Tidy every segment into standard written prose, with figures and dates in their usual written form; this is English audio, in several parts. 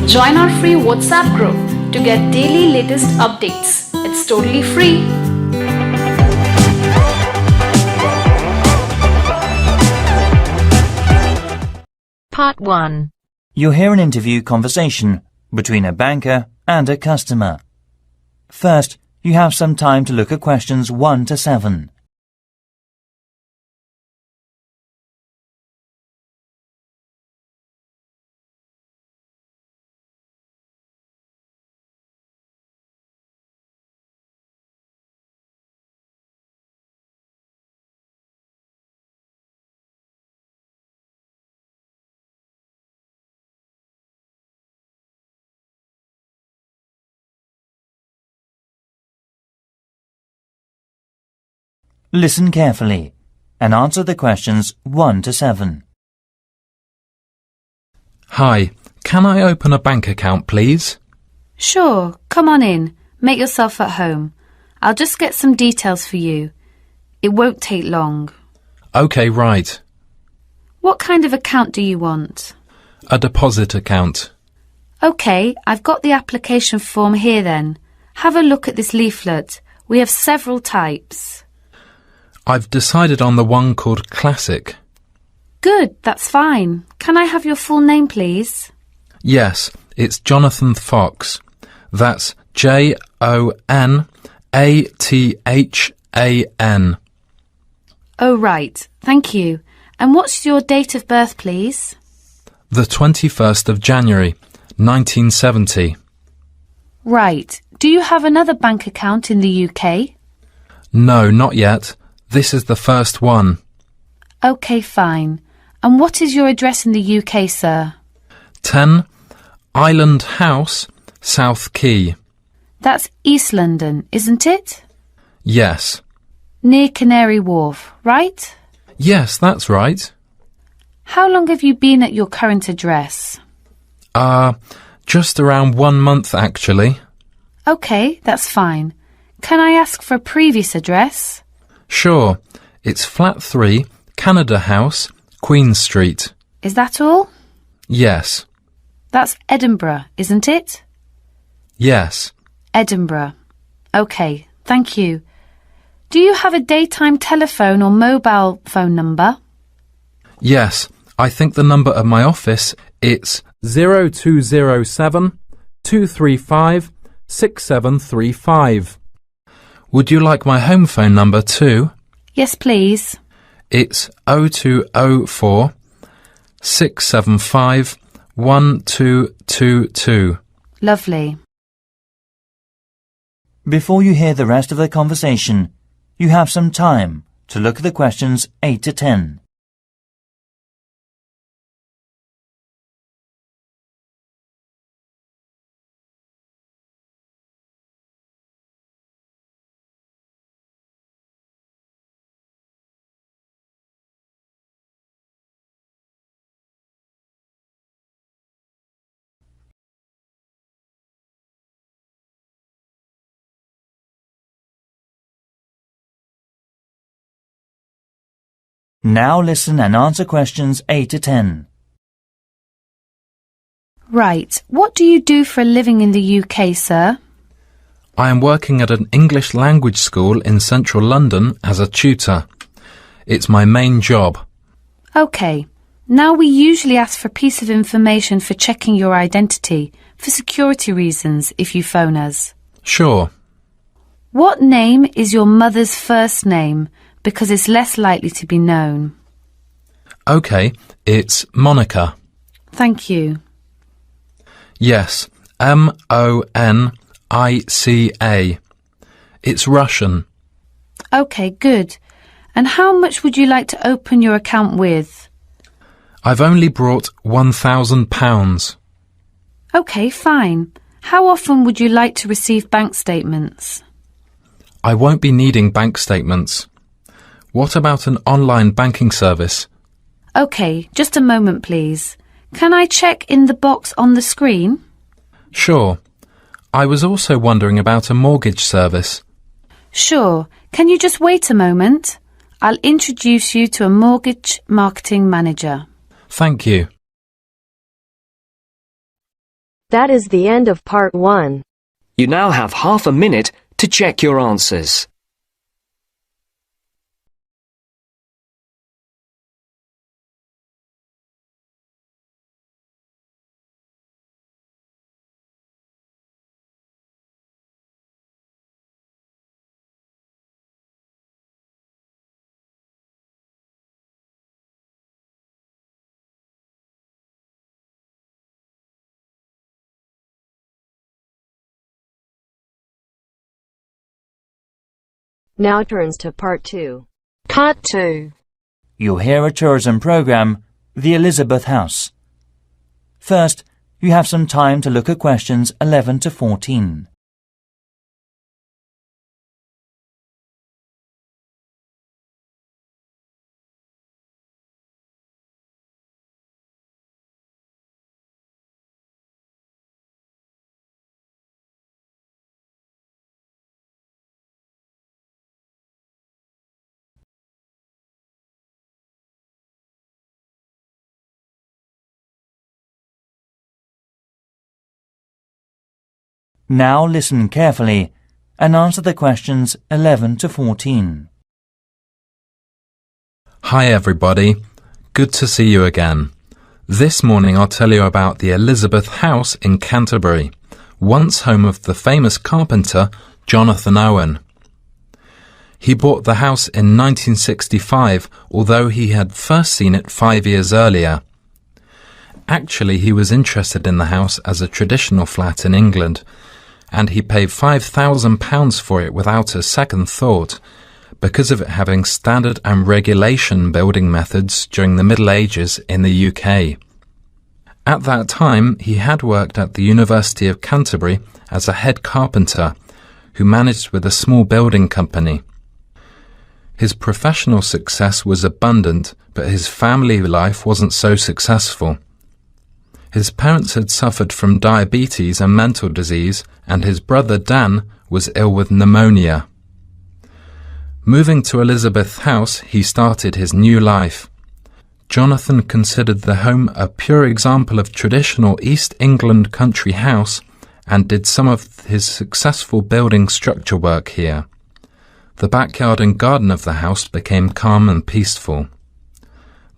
Join our free WhatsApp group to get daily latest updates. It's totally free. Part 1. You'll hear an interview conversation between a banker and a customer. First, you have some time to look at questions 1 to 7. Listen carefully and answer the questions 1 to 7. Hi, can I open a bank account, please? Sure, come on in. Make yourself at home. I'll just get some details for you. It won't take long. OK, right. What kind of account do you want? A deposit account. OK, I've got the application form here then. Have a look at this leaflet. We have several types. I've decided on the one called Classic. Good, that's fine. Can I have your full name, please? Yes, it's Jonathan Fox. That's Jonathan. Oh, right. Thank you. And what's your date of birth, please? The 21st of January, 1970. Right. Do you have another bank account in the UK? No, not yet. This is the first one. OK, fine. And what is your address in the UK, sir? 10 Island House, South Quay. That's East London, isn't it? Yes. Near Canary Wharf, right? Yes, that's right. How long have you been at your current address? Just around 1 month, actually. OK, that's fine. Can I ask for a previous address? Sure. It's Flat 3, Canada House, Queen Street. Is that all? Yes. That's Edinburgh, isn't it? Yes. Edinburgh. OK, thank you. Do you have a daytime telephone or mobile phone number? Yes. I think the number of my office, it's 0207 235 6735. Would you like my home phone number too? Yes, please. It's 0204 675 1222. Lovely. Before you hear the rest of the conversation, you have some time to look at the questions 8 to 10. Now listen and answer questions 8 to 10. Right. What do you do for a living in the UK, sir? I am working at an English language school in central London as a tutor. It's my main job. OK. Now we usually ask for a piece of information for checking your identity, for security reasons, if you phone us. Sure. What name is your mother's first name? Because it's less likely to be known. OK, it's Monica. Thank you. Yes, Monica. It's Russian. OK, good. And how much would you like to open your account with? I've only brought £1,000. OK, fine. How often would you like to receive bank statements? I won't be needing bank statements. What about an online banking service? OK, just a moment, please. Can I check in the box on the screen? Sure. I was also wondering about a mortgage service. Sure. Can you just wait a moment? I'll introduce you to a mortgage marketing manager. Thank you. That is the end of part 1. You now have half a minute to check your answers. Now turns to part 2. Part 2. You'll hear a tourism program, The Elizabeth House. First, you have some time to look at questions 11 to 14. Now listen carefully and answer the questions 11 to 14. Hi everybody, good to see you again. This morning I'll tell you about the Elizabeth House in Canterbury, once home of the famous carpenter Jonathan Owen. He bought the house in 1965, although he had first seen it 5 years earlier. Actually, he was interested in the house as a traditional flat in England, and he paid £5,000 for it without a second thought, because of it having standard and regulation building methods during the Middle Ages in the UK. At that time, he had worked at the University of Canterbury as a head carpenter, who managed with a small building company. His professional success was abundant, but his family life wasn't so successful. His parents had suffered from diabetes and mental disease, and his brother Dan was ill with pneumonia. Moving to Elizabeth House, he started his new life. Jonathan considered the home a pure example of traditional East England country house and did some of his successful building structure work here. The backyard and garden of the house became calm and peaceful.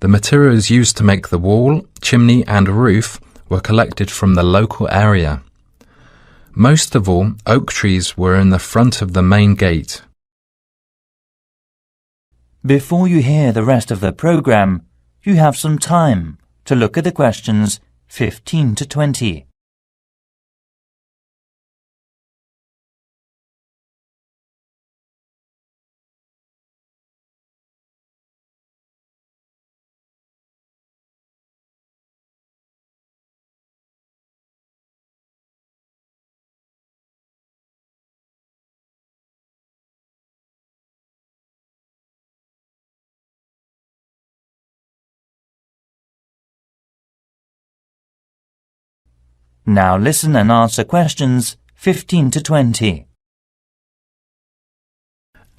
The materials used to make the wall, chimney and roof were collected from the local area. Most of all, oak trees were in the front of the main gate. Before you hear the rest of the program, you have some time to look at the questions 15 to 20. Now listen and answer questions 15 to 20.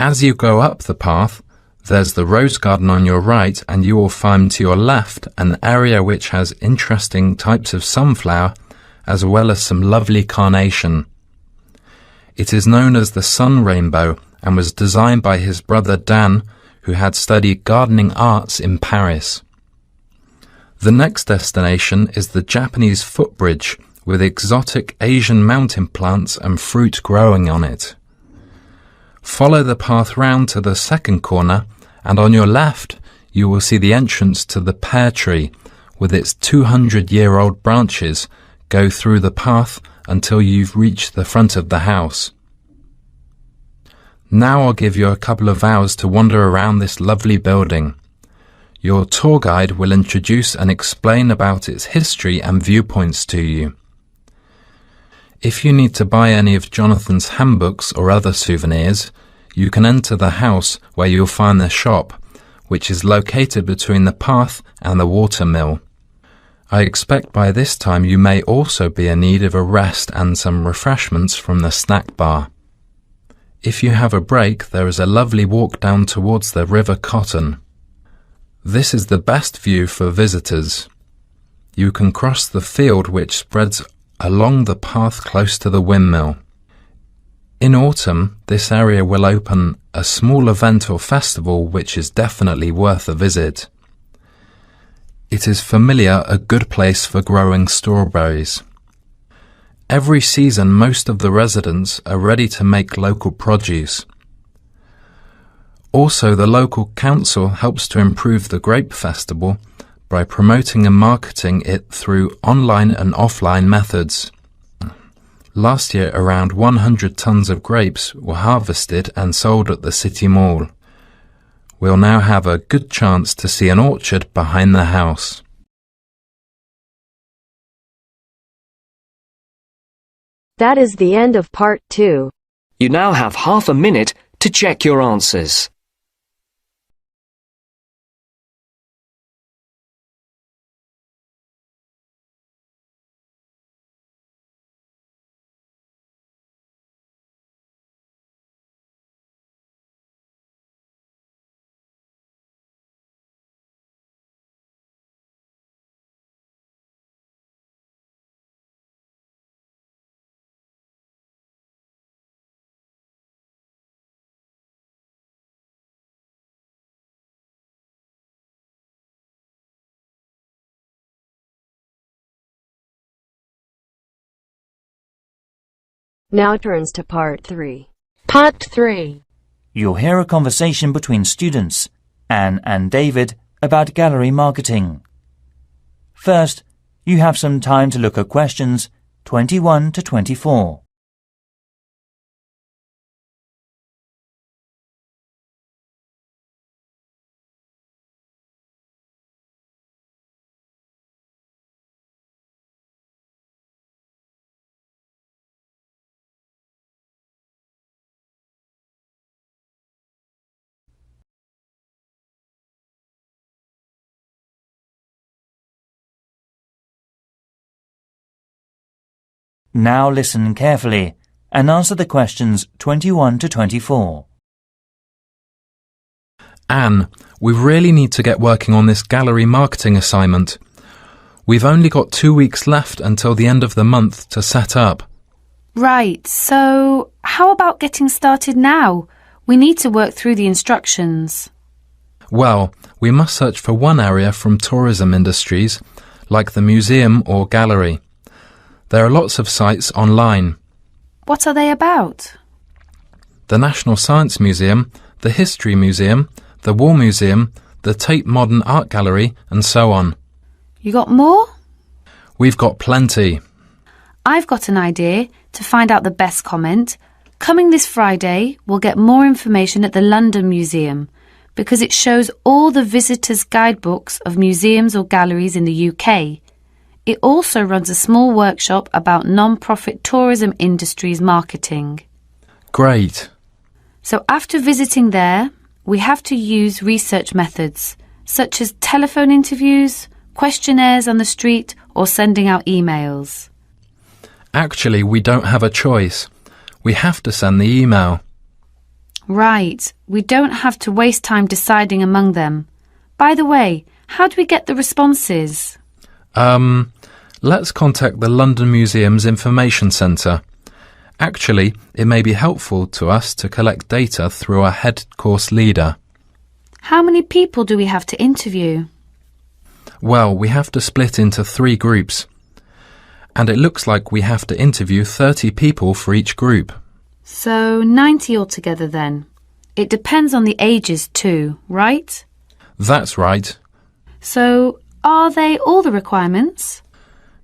As you go up the path, there's the rose garden on your right, and you will find to your left an area which has interesting types of sunflower as well as some lovely carnation. It is known as the sun rainbow and was designed by his brother Dan, who had studied gardening arts in Paris. The next destination is the Japanese footbridge, with exotic Asian mountain plants and fruit growing on it. Follow the path round to the second corner, and on your left you will see the entrance to the pear tree, with its 200-year-old branches go through the path until you've reached the front of the house. Now I'll give you a couple of hours to wander around this lovely building. Your tour guide will introduce and explain about its history and viewpoints to you. If you need to buy any of Jonathan's handbooks or other souvenirs, you can enter the house where you'll find the shop, which is located between the path and the watermill. I expect by this time you may also be in need of a rest and some refreshments from the snack bar. If you have a break, there is a lovely walk down towards the River Cotton. This is the best view for visitors. You can cross the field which spreads along the path close to the windmill. In autumn, this area will open a small event or festival which is definitely worth a visit. It is familiar a good place for growing strawberries. Every season most of the residents are ready to make local produce. Also, the local council helps to improve the grape festival by promoting and marketing it through online and offline methods. Last year, around 100 tons of grapes were harvested and sold at the city mall. We'll now have a good chance to see an orchard behind the house. That is the end of part 2. You now have half a minute to check your answers. Now turns to part 3. Part 3. You'll hear a conversation between students, Anne and David, about gallery marketing. First, you have some time to look at questions 21 to 24. Now listen carefully and answer the questions 21 to 24. Anne, we really need to get working on this gallery marketing assignment. We've only got 2 weeks left until the end of the month to set up. Right, so how about getting started now? We need to work through the instructions. Well, we must search for one area from tourism industries, like the museum or gallery. There are lots of sites online. What are they about? The National Science Museum, the History Museum, the War Museum, the Tate Modern Art Gallery, and so on. You got more? We've got plenty. I've got an idea to find out the best comment. Coming this Friday, we'll get more information at the London Museum because it shows all the visitors' guidebooks of museums or galleries in the UK. It also runs a small workshop about non-profit tourism industries marketing. Great. So after visiting there, we have to use research methods, such as telephone interviews, questionnaires on the street, or sending out emails. Actually, we don't have a choice. We have to send the email. Right, we don't have to waste time deciding among them. By the way, how do we get the responses? Let's contact the London Museum's Information Centre. Actually, it may be helpful to us to collect data through our head course leader. How many people do we have to interview? Well, we have to split into 3 groups. And it looks like we have to interview 30 people for each group. So 90 altogether then. It depends on the ages too, right? That's right. So are they all the requirements?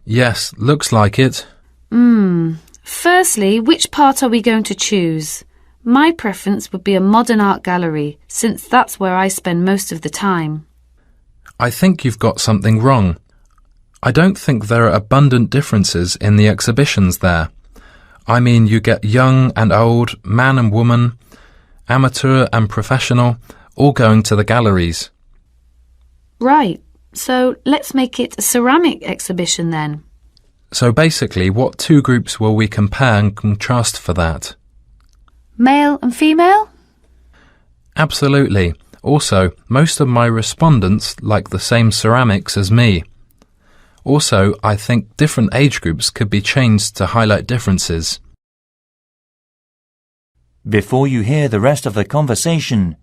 Yes, looks like it. Firstly, which part are we going to choose? My preference would be a modern art gallery, since that's where I spend most of the time. I think you've got something wrong. I don't think there are abundant differences in the exhibitions there. I mean, you get young and old, man and woman, amateur and professional, all going to the galleries. Right, so let's make it a ceramic exhibition then. So basically, what 2 groups will we compare and contrast for that? Male and female? Absolutely. Also, most of my respondents like the same ceramics as me. Also, I think different age groups could be changed to highlight differences. Before you hear the rest of the conversation,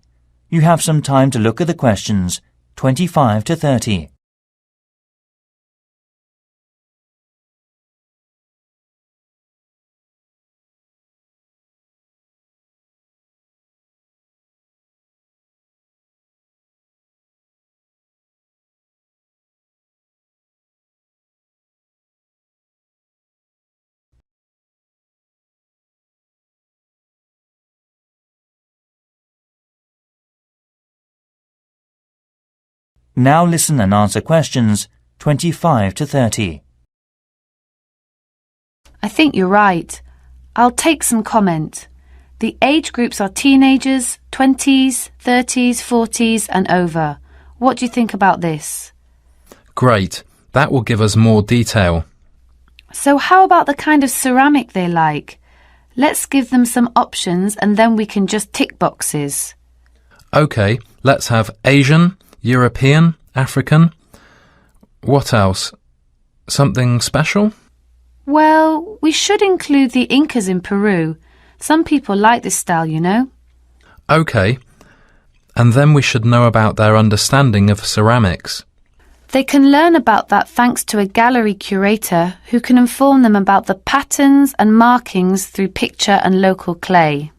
you have some time to look at the questions 25 to 30. Now listen and answer questions 25 to 30. I think you're right. I'll take some comment. The age groups are teenagers, 20s, 30s, 40s and over. What do you think about this? Great. That will give us more detail. So how about the kind of ceramic they like? Let's give them some options and then we can just tick boxes. OK, let's have Asian, European, African. What else? Something special? Well, we should include the Incas in Peru. Some people like this style, you know. OK. And then we should know about their understanding of ceramics. They can learn about that thanks to a gallery curator who can inform them about the patterns and markings through picture and local clay.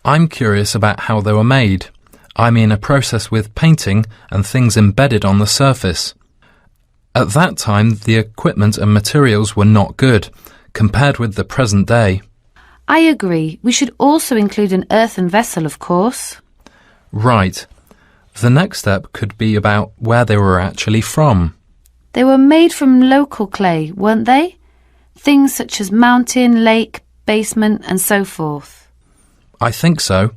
I'm curious about how they were made. I mean a process with painting and things embedded on the surface. At that time, the equipment and materials were not good, compared with the present day. I agree. We should also include an earthen vessel, of course. Right. The next step could be about where they were actually from. They were made from local clay, weren't they? Things such as mountain, lake, basement and so forth. I think so.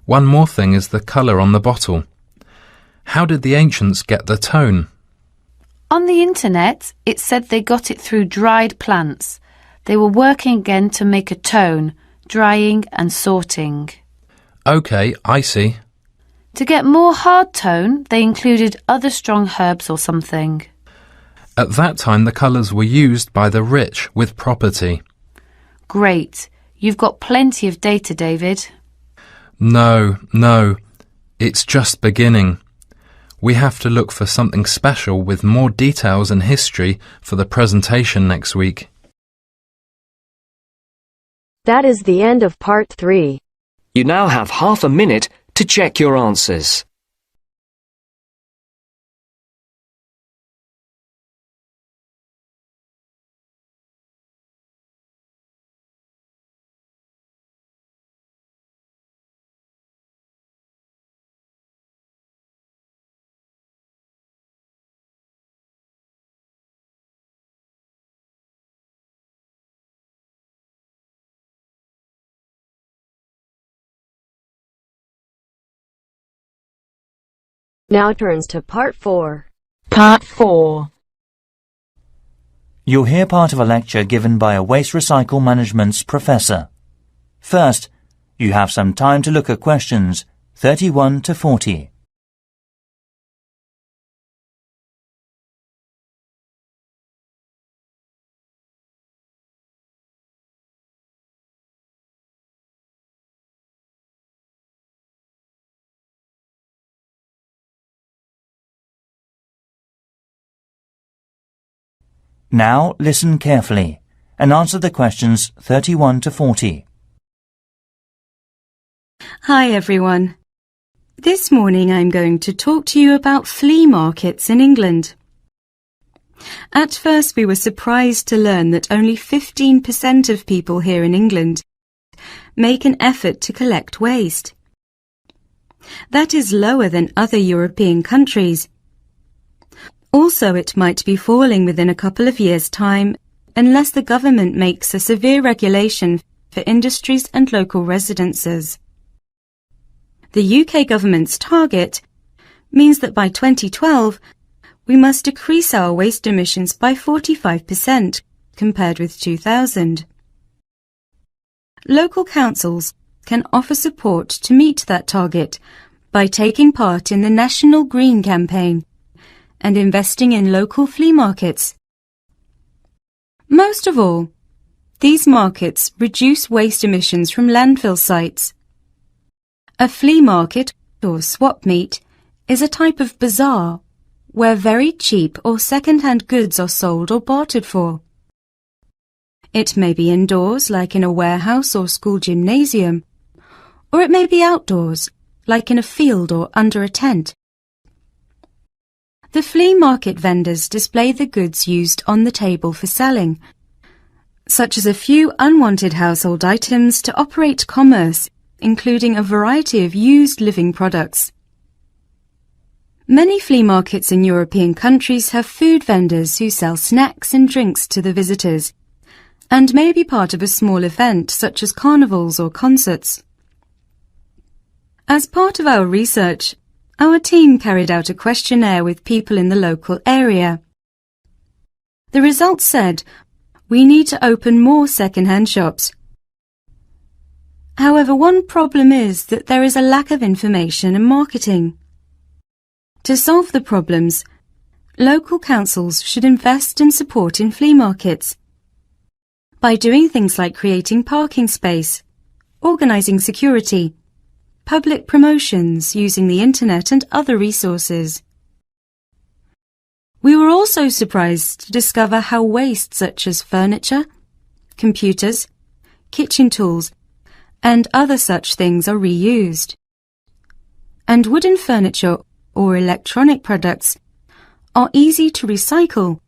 One more thing is the colour on the bottle. How did the ancients get the tone? On the internet, it said they got it through dried plants. They were working again to make a tone, drying and sorting. OK, I see. To get more hard tone, they included other strong herbs or something. At that time, the colours were used by the rich with property. Great. You've got plenty of data, David. No, it's just beginning. We have to look for something special with more details and history for the presentation next week. That is the end of part 3. You now have half a minute to check your answers. Now turns to part 4. Part 4. You'll hear part of a lecture given by a waste recycle management's professor. First, you have some time to look at questions 31 to 40. Now listen carefully and answer the questions 31 to 40. Hi everyone. This morning I'm going to talk to you about flea markets in England. At first we were surprised to learn that only 15% of people here in England make an effort to collect waste. That is lower than other European countries. Also, it might be falling within a couple of years' time unless the government makes a severe regulation for industries and local residences. The UK government's target means that by 2012 we must decrease our waste emissions by 45% compared with 2000. Local councils can offer support to meet that target by taking part in the National Green Campaign and investing in local flea markets Most of all, these markets reduce waste emissions from landfill sites. A flea market, or swap meet, is a type of bazaar where very cheap or second-hand goods are sold or bartered for. It may be indoors, like in a warehouse or school gymnasium, or it may be outdoors, like in a field or under a tent. The flea market vendors display the goods used on the table for selling, such as a few unwanted household items to operate commerce, including a variety of used living products. Many flea markets in European countries have food vendors who sell snacks and drinks to the visitors, and may be part of a small event such as carnivals or concerts. As part of our research, our team carried out a questionnaire with people in the local area. The results said, we need to open more second-hand shops. However, one problem is that there is a lack of information and marketing. To solve the problems, local councils should invest and support in flea markets by doing things like creating parking space, organising security, public promotions using the internet and other resources. We were also surprised to discover how waste such as furniture, computers, kitchen tools, and other such things are reused. And wooden furniture or electronic products are easy to recycle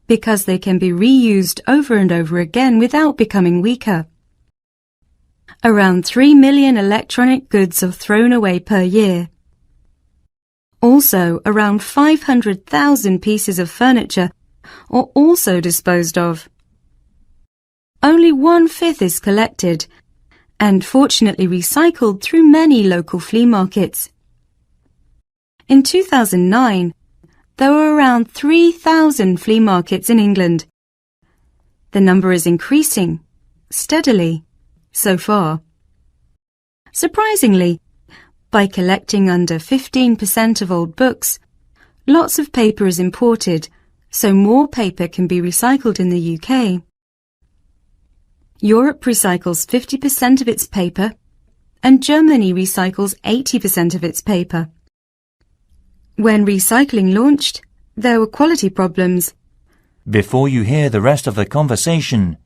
because they can be reused over and over again without becoming weaker. Around 3 million electronic goods are thrown away per year. Also, around 500,000 pieces of furniture are also disposed of. Only 1/5 is collected and fortunately recycled through many local flea markets. In 2009, there were around 3,000 flea markets in England. The number is increasing steadily so far. Surprisingly, by collecting under 15% of old books, lots of paper is imported, so more paper can be recycled in the UK. Europe recycles 50% of its paper, and Germany recycles 80% of its paper. When recycling launched, there were quality problems. Before you hear the rest of the conversation,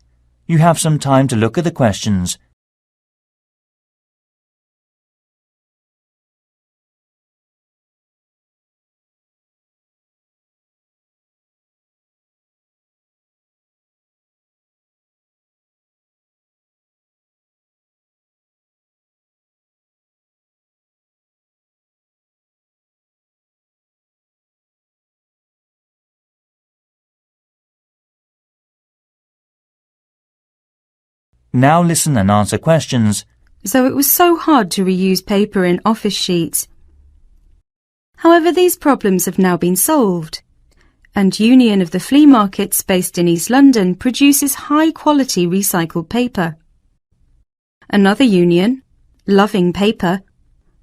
you have some time to look at the questions. Now listen and answer questions. So it was so hard to reuse paper in office sheets. However, these problems have now been solved, and Union of the Flea Markets based in East London produces high-quality recycled paper. Another union, Loving Paper,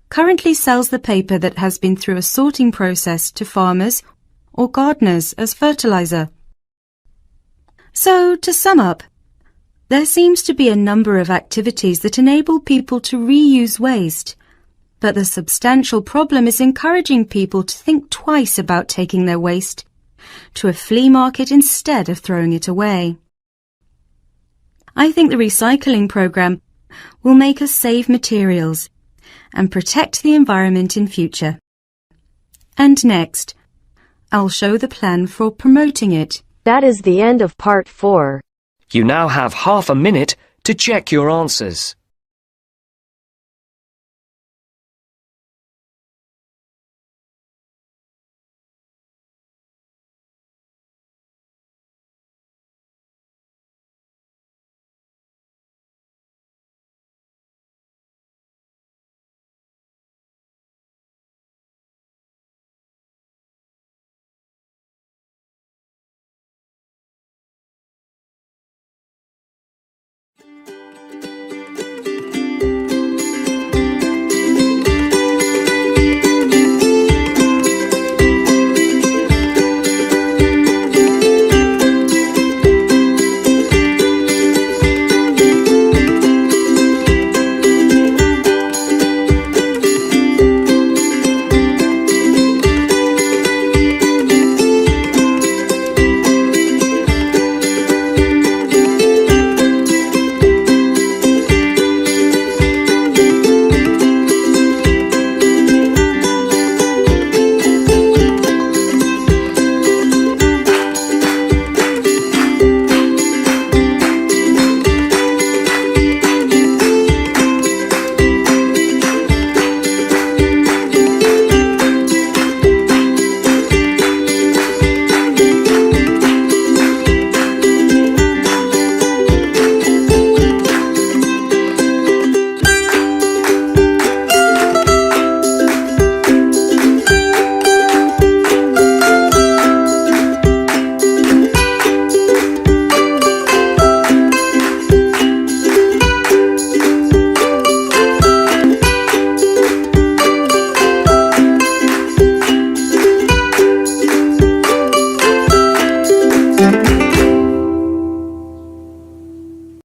currently sells the paper that has been through a sorting process to farmers or gardeners as fertilizer. So, to sum up, there seems to be a number of activities that enable people to reuse waste, but the substantial problem is encouraging people to think twice about taking their waste to a flea market instead of throwing it away. I think the recycling program will make us save materials and protect the environment in future. And next, I'll show the plan for promoting it. That is the end of part 4. You now have half a minute to check your answers. Thank you.